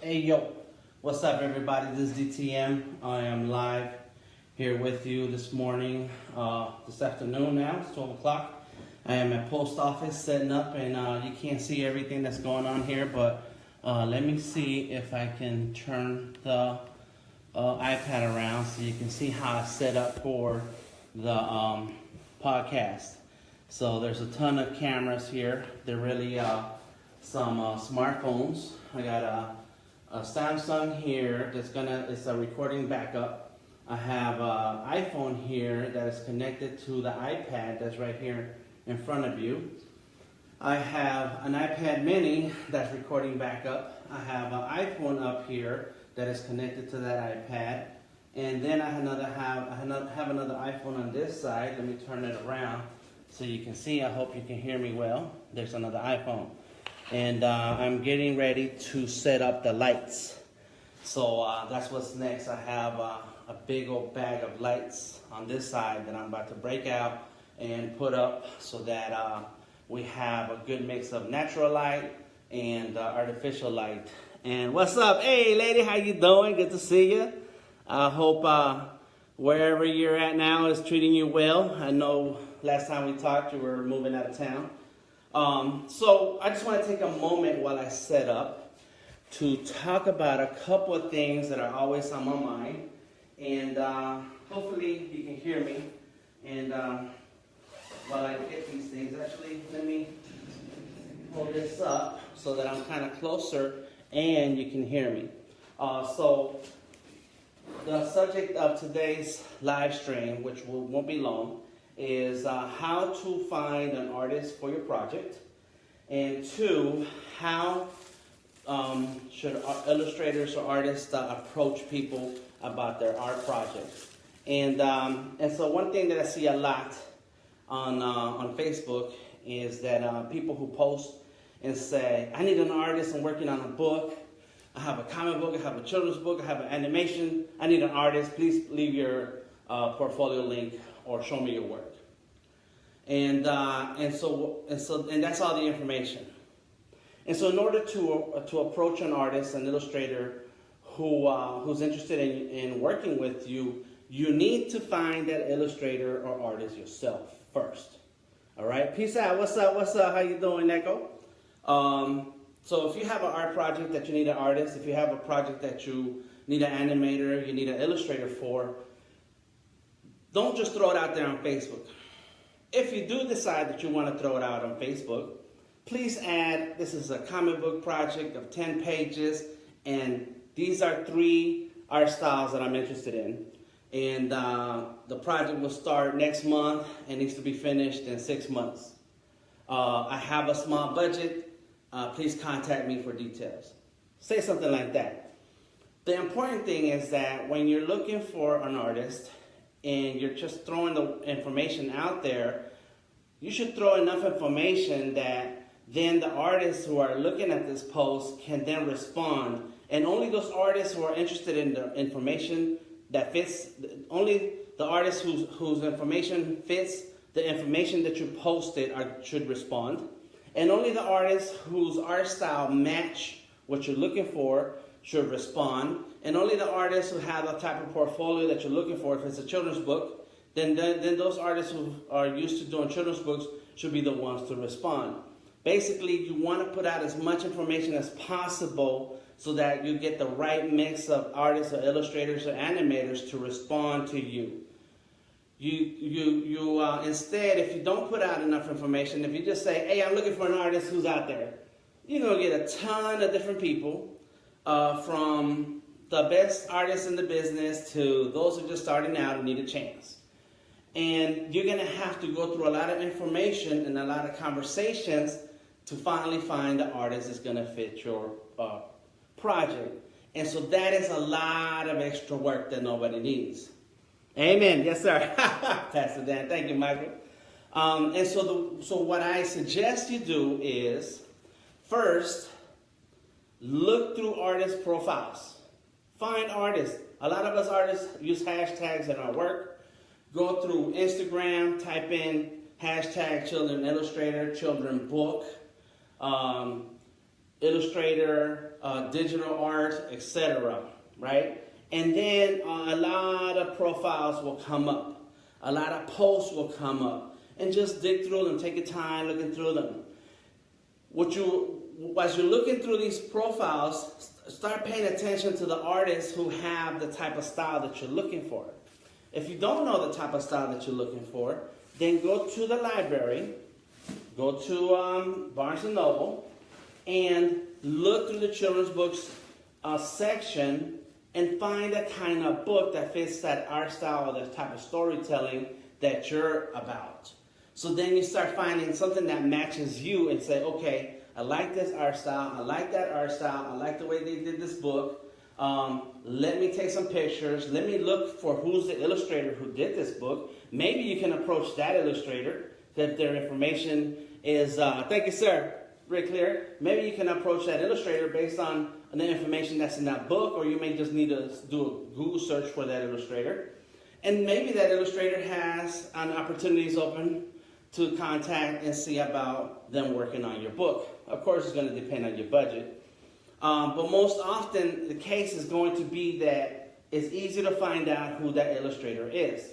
Hey yo, what's up everybody? This is DTM. I am live here with you this morning, this afternoon now. It's 12 o'clock. I am at post office setting up, and you can't see everything that's going on here, but let me see if I can turn the iPad around so you can see how it's set up for the podcast. So there's a ton of cameras here. They're really some smartphones. I got a Samsung here it's a recording backup. I have an iPhone here that is connected to the iPad that's right here in front of you. I have an iPad mini that's recording backup. I have an iPhone up here that is connected to that iPad. And then I have another iPhone on this side. Let me turn it around so you can see. I hope you can hear me well. There's another iPhone. And I'm getting ready to set up the lights. So that's what's next. I have a big old bag of lights on this side that I'm about to break out and put up so that we have a good mix of natural light and artificial light. And what's up? Hey lady, how you doing? Good to see you. I hope wherever you're at now is treating you well. I know last time we talked you were moving out of town. So I just want to take a moment while I set up to talk about a couple of things that are always on my mind. And hopefully you can hear me. And while I get these things, actually let me pull this up so that I'm kind of closer and you can hear me. So the subject of today's live stream, which won't be long, is how to find an artist for your project, and two, how should illustrators or artists approach people about their art projects. And so one thing that I see a lot on Facebook is that people who post and say, I need an artist, I'm working on a book, I have a comic book, I have a children's book, I have an animation, I need an artist, please leave your portfolio link or show me your work. And that's all the information. And so in order to approach an artist, an illustrator who's interested in working with you, you need to find that illustrator or artist yourself first. All right, peace out. What's up? How you doing, Neko? So if you have an art project that you need an artist, if you have a project that you need an animator, you need an illustrator for, don't just throw it out there on Facebook. If you do decide that you want to throw it out on Facebook, please add, this is a comic book project of 10 pages, and these are 3 art styles that I'm interested in. And the project will start next month and needs to be finished in 6 months. I have a small budget. Please contact me for details. Say something like that. The important thing is that when you're looking for an artist and you're just throwing the information out there, you should throw enough information that then the artists who are looking at this post can then respond. And only those artists who are interested in the information that fits, only the artists whose information fits the information that you posted should respond. And only the artists whose art style match what you're looking for should respond. And only the artists who have the type of portfolio that you're looking for, if it's a children's book, then those artists who are used to doing children's books should be the ones to respond. Basically, you want to put out as much information as possible so that you get the right mix of artists or illustrators or animators to respond to you. Instead, if you don't put out enough information, if you just say, hey, I'm looking for an artist who's out there, you're going to get a ton of different people, from the best artists in the business to those who are just starting out and need a chance. And you're going to have to go through a lot of information and a lot of conversations to finally find the artist that's going to fit your project. And so that is a lot of extra work that nobody needs. Amen. Yes, sir. Pastor Dan. Thank you, Michael. And so what I suggest you do is, first, look through artist profiles. Find artists. A lot of us artists use hashtags in our work. Go through Instagram, type in hashtag children illustrator, children book. Illustrator, digital art, etc., right? And then a lot of profiles will come up. A lot of posts will come up. And just dig through them. Take your time looking through them. As you're looking through these profiles, start paying attention to the artists who have the type of style that you're looking for. If you don't know the type of style that you're looking for, then go to the library, go to Barnes & Noble, and look through the children's books section and find a kind of book that fits that art style or the type of storytelling that you're about. So then you start finding something that matches you and say, okay, I like this art style, I like that art style, I like the way they did this book. Let me take some pictures. Let me look for who's the illustrator who did this book. Maybe you can approach that illustrator if their information is, thank you, sir, very clear. Maybe you can approach that illustrator based on the information that's in that book, or you may just need to do a Google search for that illustrator. And maybe that illustrator has opportunities open to contact and see about them working on your book. Of course, it's going to depend on your budget. But most often, the case is going to be that it's easy to find out who that illustrator is.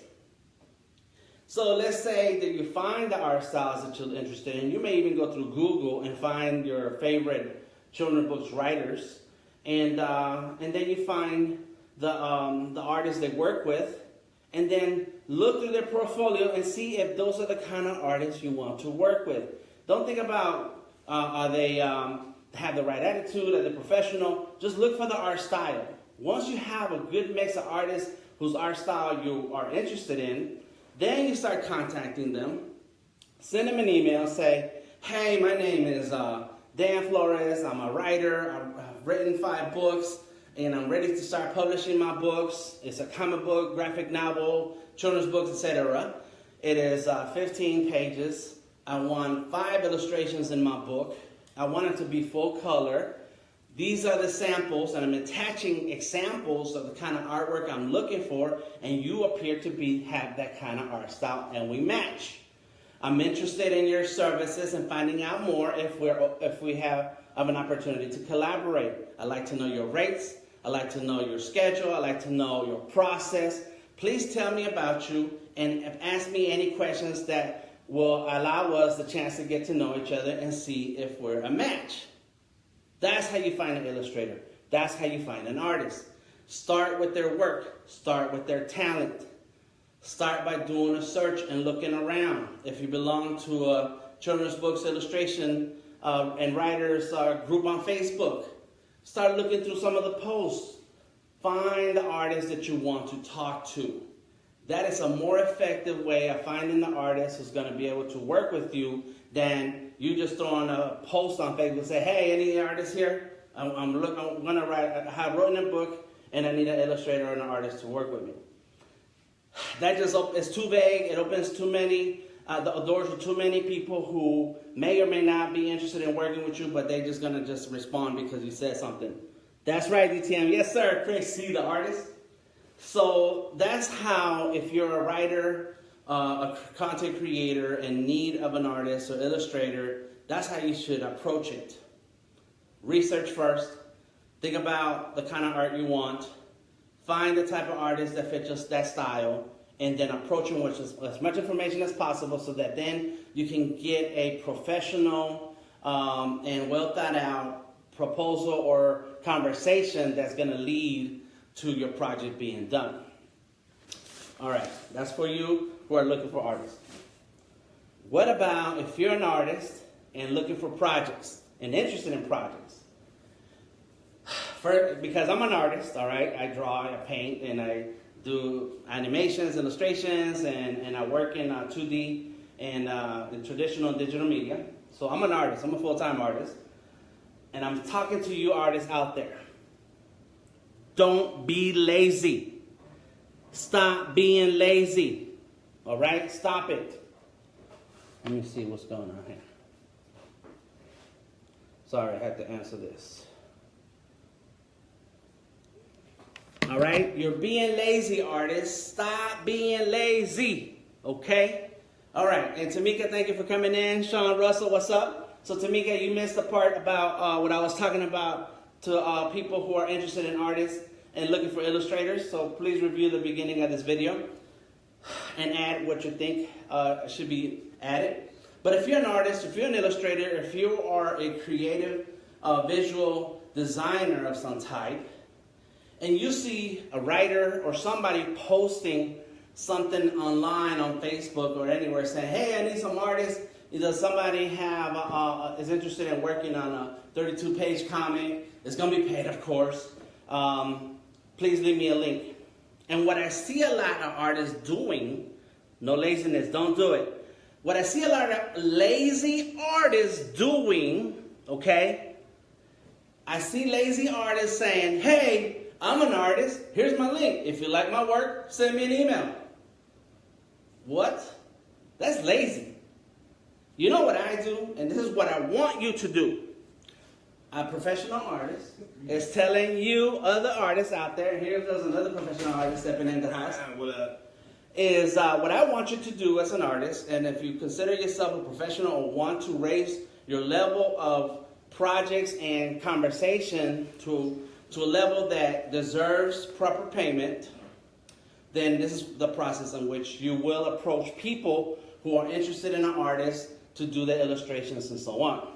So let's say that you find the art styles that you're interested in. You may even go through Google and find your favorite children's books writers. And then you find the artists they work with. And then look through their portfolio and see if those are the kind of artists you want to work with. Don't think about are they have the right attitude, are they professional. Just look for the art style. Once you have a good mix of artists whose art style you are interested in, then you start contacting them. Send them an email, say, hey, my name is Dan Flores, I'm a writer, I've written 5 books, and I'm ready to start publishing my books. It's a comic book, graphic novel, children's books, etc. It is 15 pages. I want 5 illustrations in my book. I want it to be full color. These are the samples, and I'm attaching examples of the kind of artwork I'm looking for, and you appear to have that kind of art style, and we match. I'm interested in your services and finding out more if we have an opportunity to collaborate. I'd like to know your rates. I'd like to know your schedule. I'd like to know your process. Please tell me about you and ask me any questions that will allow us the chance to get to know each other and see if we're a match. That's how you find an illustrator. That's how you find an artist. Start with their work. Start with their talent. Start by doing a search and looking around. If you belong to a children's books illustration and writers group on Facebook, start looking through some of the posts. Find the artist that you want to talk to. That is a more effective way of finding the artist who's going to be able to work with you than you just throwing a post on Facebook and say, hey, any artists here? I'm going to write, I have written a book and I need an illustrator or an artist to work with me. That just is too vague. It opens too many the doors to too many people who may or may not be interested in working with you, but they're just going to just respond because you said something. That's right, DTM. Yes, sir. Chris, see the artist. So that's how, if you're a writer, a content creator in need of an artist or illustrator, that's how you should approach it. Research first. Think about the kind of art you want. Find the type of artist that fits just that style, and then approach them with as much information as possible so that then you can get a professional and well thought out proposal or conversation that's going to lead to your project being done. All right, that's for you who are looking for artists. What about if you're an artist and looking for projects and interested in projects? Because I'm an artist, all right, I draw, I paint, and I do animations, illustrations, and I work in 2D and in traditional digital media. So I'm an artist, I'm a full-time artist, and I'm talking to you artists out there. Don't be lazy. Stop being lazy. All right? Stop it. Let me see what's going on here. Sorry, I had to answer this. All right? You're being lazy, artists. Stop being lazy. Okay? All right. And Tamika, thank you for coming in. Sean Russell, what's up? So Tamika, you missed the part about what I was talking about to people who are interested in artists and looking for illustrators. So please review the beginning of this video and add what you think should be added. But if you're an artist, if you're an illustrator, if you are a creative visual designer of some type, and you see a writer or somebody posting something online on Facebook or anywhere saying, hey, I need some artists. Does somebody have is interested in working on a 32-page comic? It's going to be paid, of course. Please leave me a link. And what I see a lot of artists doing, no laziness, don't do it. What I see a lot of lazy artists doing, okay? I see lazy artists saying, hey, I'm an artist. Here's my link. If you like my work, send me an email. What? That's lazy. You know what I do, and this is what I want you to do. A professional artist is telling you other artists out there, and here goes another professional artist stepping in the house, is what I want you to do as an artist, and if you consider yourself a professional or want to raise your level of projects and conversation to a level that deserves proper payment, then this is the process in which you will approach people who are interested in an artist to do the illustrations and so on.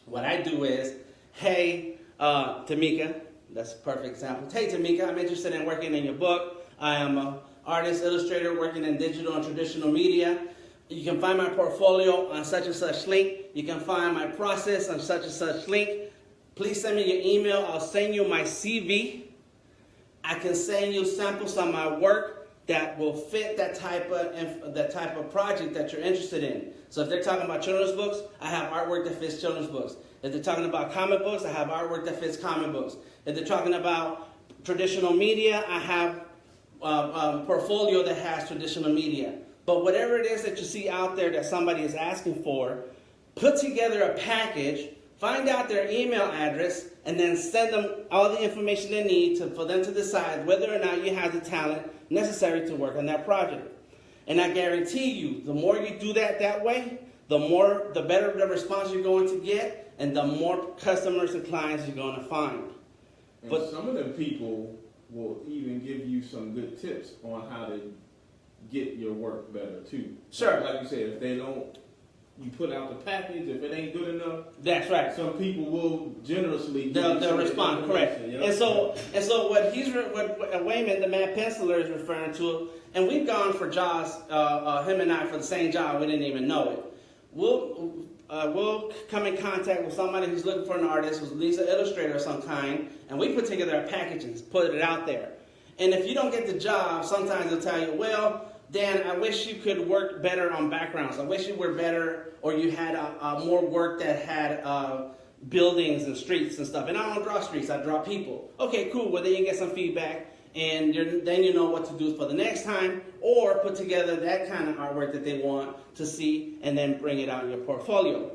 What I do is, hey, Tamika, that's a perfect example. Hey, Tamika, I'm interested in working in your book. I am an artist, illustrator working in digital and traditional media. You can find my portfolio on such and such link. You can find my process on such and such link. Please send me your email. I'll send you my CV. I can send you samples of my work that will fit that type of project that you're interested in. So if they're talking about children's books, I have artwork that fits children's books. If they're talking about comic books, I have artwork that fits comic books. If they're talking about traditional media, I have a portfolio that has traditional media. But whatever it is that you see out there that somebody is asking for, put together a package, find out their email address, and then send them all the information they need for them to decide whether or not you have the talent necessary to work on that project. And I guarantee you, the more you do that way, the better the response you're going to get, and the more customers and clients you're going to find. And but some of them people will even give you some good tips on how to get your work better too. Sure. Like you said, if they don't, you put out the package, if it ain't good enough, that's right. Some people will generously they'll respond, correct. You know? And so what Wayman, the Mad Penciler, is referring to, and we've gone for jobs, him and I, for the same job, we didn't even know it. We'll come in contact with somebody who's looking for an artist, who's at least an illustrator of some kind, and we put together a package and put it out there. And if you don't get the job, sometimes they'll tell you, well, Dan, I wish you could work better on backgrounds. I wish you were better, or you had more work that had buildings and streets and stuff. And I don't draw streets, I draw people. Okay, cool. Well, then you get some feedback, and then you know what to do for the next time, or put together that kind of artwork that they want to see, and then bring it out in your portfolio.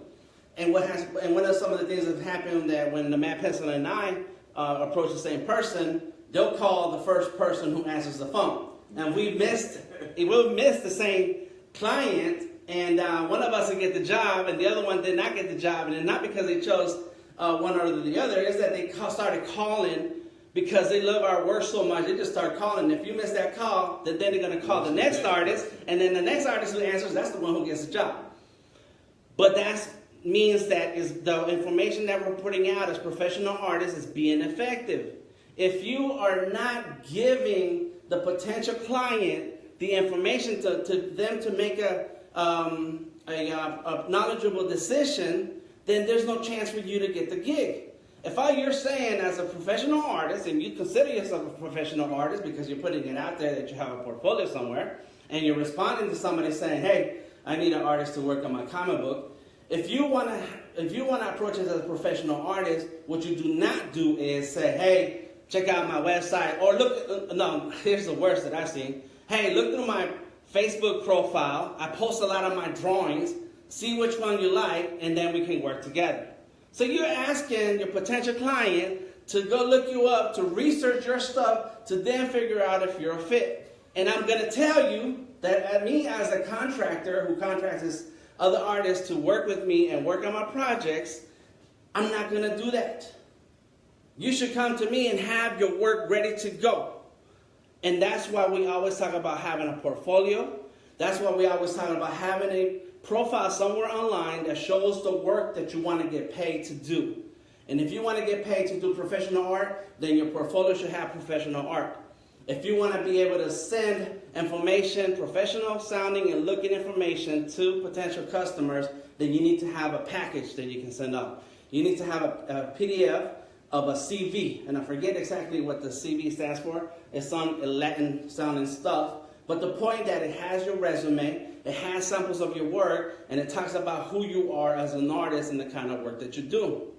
And what are some of the things that have happened that when the Mad Pencil and I approach the same person, they'll call the first person who answers the phone. And we'll miss the same client, and one of us will get the job, and the other one did not get the job. And it's not because they chose one or the other, it's that they started calling because they love our work so much. They just start calling. If you miss that call, then they're going to call the next artist, and then the next artist who answers, that's the one who gets the job. But that means that is the information that we're putting out as professional artists is being effective. If you are not giving the potential client the information to them to make a knowledgeable decision, then there's no chance for you to get the gig. If all you're saying as a professional artist, and you consider yourself a professional artist because you're putting it out there that you have a portfolio somewhere, and you're responding to somebody saying, hey, I need an artist to work on my comic book. If you want to approach it as a professional artist, what you do not do is say, hey, check out my website, or look, no, here's the worst that I've seen. Hey, look through my Facebook profile. I post a lot of my drawings. See which one you like, and then we can work together. So you're asking your potential client to go look you up, to research your stuff, to then figure out if you're a fit. And I'm going to tell you that me as a contractor who contracts other artists to work with me and work on my projects, I'm not going to do that. You should come to me and have your work ready to go. And that's why we always talk about having a portfolio. That's why we always talk about having a profile somewhere online that shows the work that you want to get paid to do. And if you want to get paid to do professional art, then your portfolio should have professional art. If you want to be able to send information, professional sounding and looking information to potential customers, then you need to have a package that you can send out. You need to have a PDF of a CV, and I forget exactly what the CV stands for. It's some Latin sounding stuff, but the point that it has your resume, it has samples of your work, and it talks about who you are as an artist and the kind of work that you do.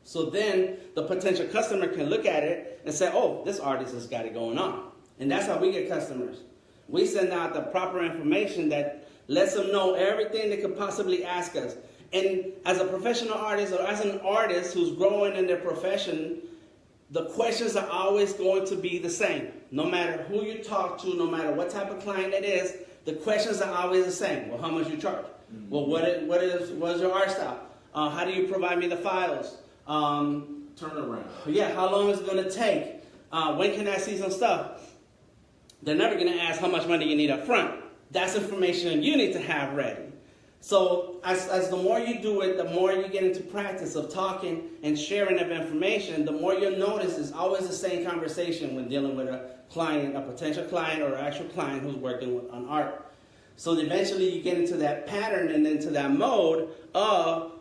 So then the potential customer can look at it and say, oh, this artist has got it going on. And that's how we get customers. We send out the proper information that lets them know everything they could possibly ask us. And as a professional artist or as an artist who's growing in their profession, the questions are always going to be the same. No matter who you talk to, no matter what type of client it is, the questions are always the same. Well, how much you charge? Mm-hmm. Well, what is your art style? How do you provide me the files? Turnaround. Yeah, how long is it going to take? When can I see some stuff? They're never going to ask how much money you need up front. That's information you need to have ready. So as the more you do it, the more you get into practice of talking and sharing of information, the more you'll notice it's always the same conversation when dealing with a client, a potential client or an actual client who's working on art. So eventually you get into that pattern and into that mode of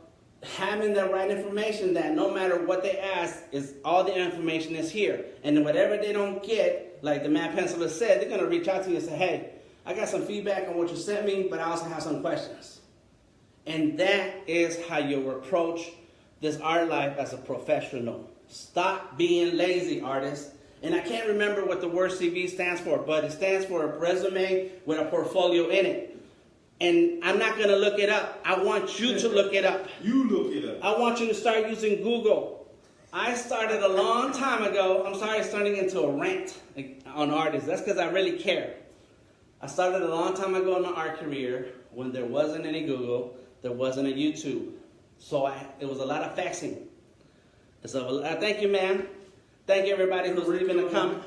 having the right information that no matter what they ask, is all the information is here. And then whatever they don't get, like the Mad Penciler said, they're going to reach out to you and say, hey, I got some feedback on what you sent me, but I also have some questions. And that is how you approach this art life as a professional. Stop being lazy, artists. And I can't remember what the word CV stands for, but it stands for a resume with a portfolio in it. And I'm not going to look it up. I want you to look it up. You look it up. I want you to start using Google. I started a long time ago. I'm sorry, it's turning into a rant on artists. That's because I really care. I started a long time ago in my art career when there wasn't any Google. There wasn't a YouTube. So it was a lot of faxing. So thank you, ma'am. Thank you, everybody who's leaving a comment.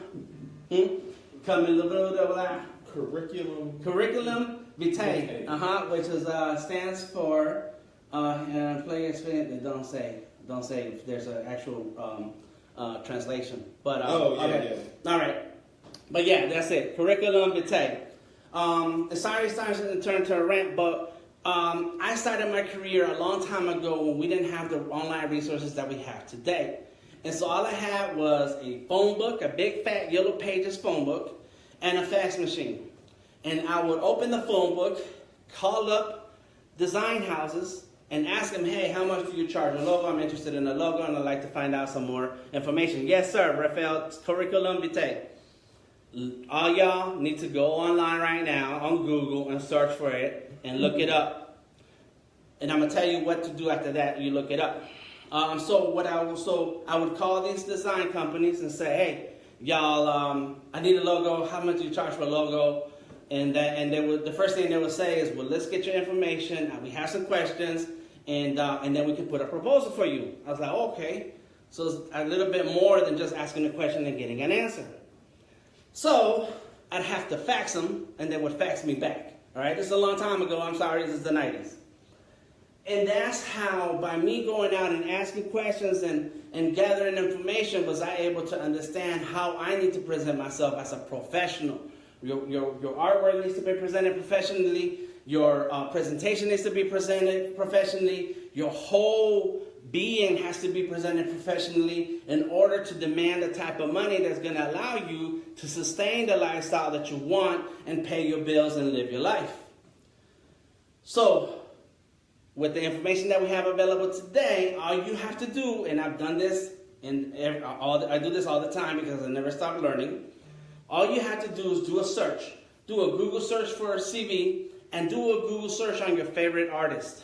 Curriculum vitae. Which is stands for play experience. Don't say if there's an actual translation. But okay. All right. But yeah, that's it. Curriculum vitae. Sorry, it's starting to turn to a rant, but I started my career a long time ago when we didn't have the online resources that we have today. And so all I had was a phone book, a big fat Yellow Pages phone book, and a fax machine. And I would open the phone book, call up design houses, and ask them, hey, how much do you charge a logo? I'm interested in a logo, and I'd like to find out some more information. Yes, sir, Rafael, curriculum vitae. All y'all need to go online right now on Google and search for it and look it up. And I'm going to tell you what to do after that. You look it up. So I would call these design companies and say, hey, y'all, I need a logo. How much do you charge for a logo? And the first thing they would say is, well, let's get your information. We have some questions, and then we can put a proposal for you. I was like, okay. So it's a little bit more than just asking a question and getting an answer. So I'd have to fax them, and they would fax me back. All right, this is a long time ago. I'm sorry, this is the 90s. And that's how, by me going out and asking questions and gathering information, was I able to understand how I need to present myself as a professional. Your artwork needs to be presented professionally. Your presentation needs to be presented professionally. Your whole being has to be presented professionally in order to demand the type of money that's going to allow you to sustain the lifestyle that you want and pay your bills and live your life. So, with the information that we have available today, all you have to do, and I've done this, I do this all the time because I never stop learning. All you have to do is do a search. Do a Google search for a CV and do a Google search on your favorite artist.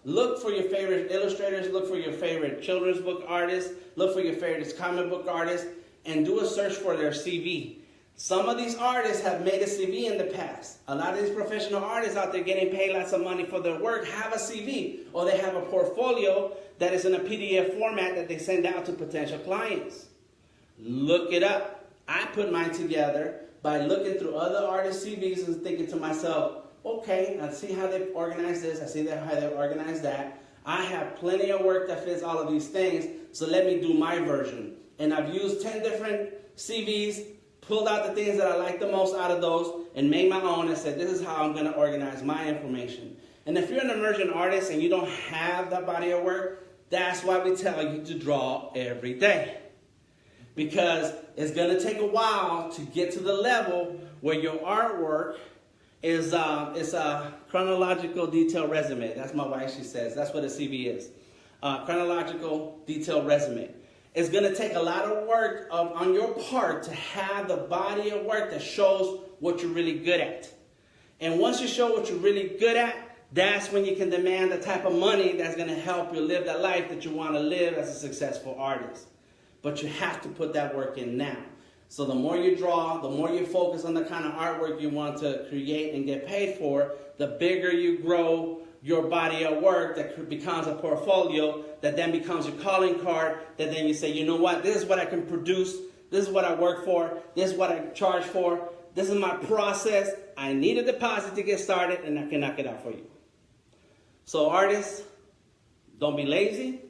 Look for your favorite illustrators, look for your favorite children's book artists, look for your favorite comic book artists, and do a search for their CV. Some of these artists have made a CV in the past. A lot of these professional artists out there getting paid lots of money for their work have a CV, or they have a portfolio that is in a PDF format that they send out to potential clients. Look it up. I put mine together by looking through other artists' CVs and thinking to myself, okay, I see how they've organized this, I see how they've organized that. I have plenty of work that fits all of these things, so let me do my version. And I've used 10 different CVs, pulled out the things that I like the most out of those, and made my own and said, this is how I'm going to organize my information. And if you're an emerging artist and you don't have that body of work, that's why we tell you to draw every day. Because it's going to take a while to get to the level where your artwork is a chronological detailed resume. That's my wife, she says. That's what a CV is. Chronological detailed resume. It's going to take a lot of work on your part to have the body of work that shows what you're really good at. And once you show what you're really good at, that's when you can demand the type of money that's going to help you live that life that you want to live as a successful artist. But you have to put that work in now. So the more you draw, the more you focus on the kind of artwork you want to create and get paid for, the bigger you grow your body of work that becomes a portfolio, that then becomes your calling card, that then you say, you know what, this is what I can produce, this is what I work for, this is what I charge for, this is my process, I need a deposit to get started, and I can knock it out for you. So artists, don't be lazy,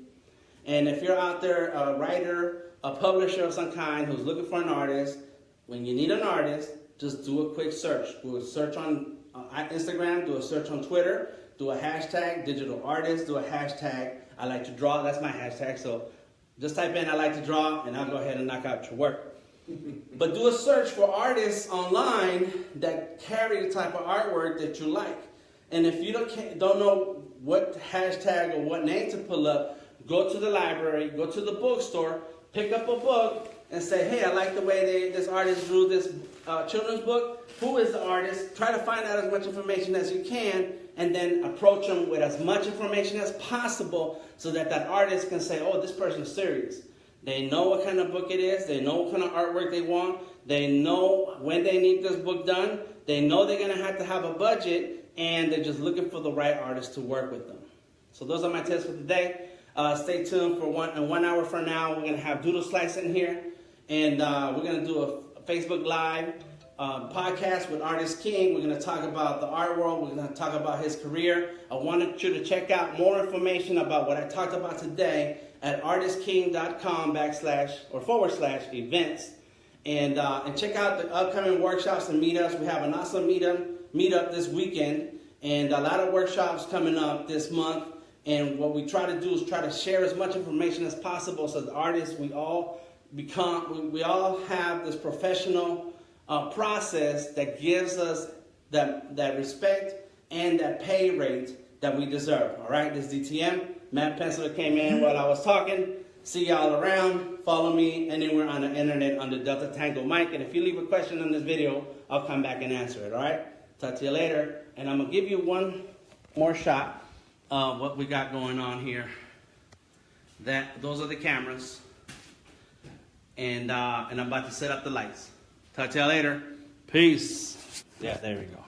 and if you're out there, a writer, a publisher of some kind who's looking for an artist, when you need an artist, just do a quick search. Do a search on Instagram, do a search on Twitter, do a hashtag, digital artist, do a hashtag, I like to draw, that's my hashtag, so just type in I like to draw, and I'll go ahead and knock out your work. But do a search for artists online that carry the type of artwork that you like. And if you don't know what hashtag or what name to pull up, go to the library, go to the bookstore, pick up a book, and say, hey, I like the way this artist drew this children's book. Who is the artist? Try to find out as much information as you can, and then approach them with as much information as possible so that that artist can say, oh, this person's serious. They know what kind of book it is. They know what kind of artwork they want. They know when they need this book done. They know they're going to have a budget, and they're just looking for the right artist to work with them. So those are my tips for today. Stay tuned for 1 hour from now. We're going to have Doodle Slice in here, and we're going to do a Facebook Live podcast with Artist King. We're going to talk about the art world. We're going to talk about his career. I wanted you to check out more information about what I talked about today at artistking.com/events. And check out the upcoming workshops and meetups. We have an awesome meetup this weekend, and a lot of workshops coming up this month. And what we try to do is try to share as much information as possible so the artists, we all have this professional process that gives us that respect and that pay rate that we deserve. All right, this is DTM. Matt Pencil came in while I was talking. See y'all around. Follow me anywhere on the internet under Delta Tango Mike. And if you leave a question on this video, I'll come back and answer it. All right, talk to you later. And I'm going to give you one more shot of what we got going on here. Those are the cameras. And I'm about to set up the lights. Talk to y'all later. Peace. Yeah, there we go.